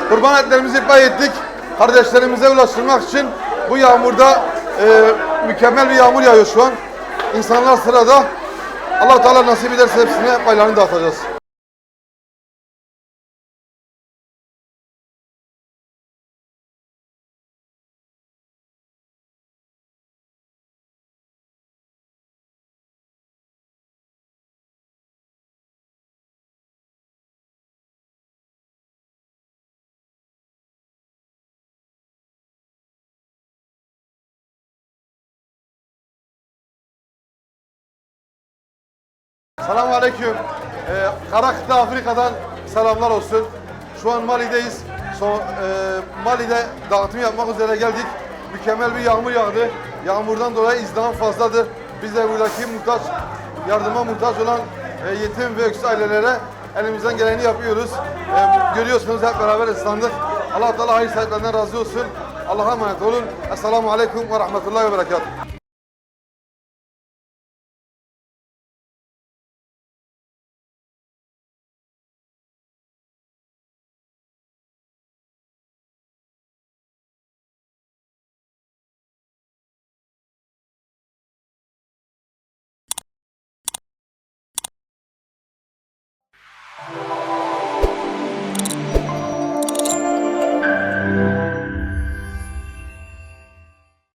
Kurban etlerimizi pay ettik. Kardeşlerimize ulaştırmak için bu yağmurda mükemmel bir yağmur yağıyor şu an. İnsanlar sırada. Allah Teala nasip ederse hepsine paylarını dağıtacağız. Selamun Aleyküm. Karakıta Afrika'dan selamlar olsun. Şu an Mali'deyiz. Mali'de dağıtım yapmak üzere geldik. Mükemmel bir yağmur yağdı. Yağmurdan dolayı izdiham fazladır. Biz de buradaki yardıma muhtaç olan yetim ve öksüz ailelere elimizden geleni yapıyoruz. Görüyorsunuz hep beraber ıslandık. Allah Teala hayır sahiplerinden razı olsun. Allah'a emanet olun. Esselamu Aleyküm ve Rahmetullahi ve Berekatuhu.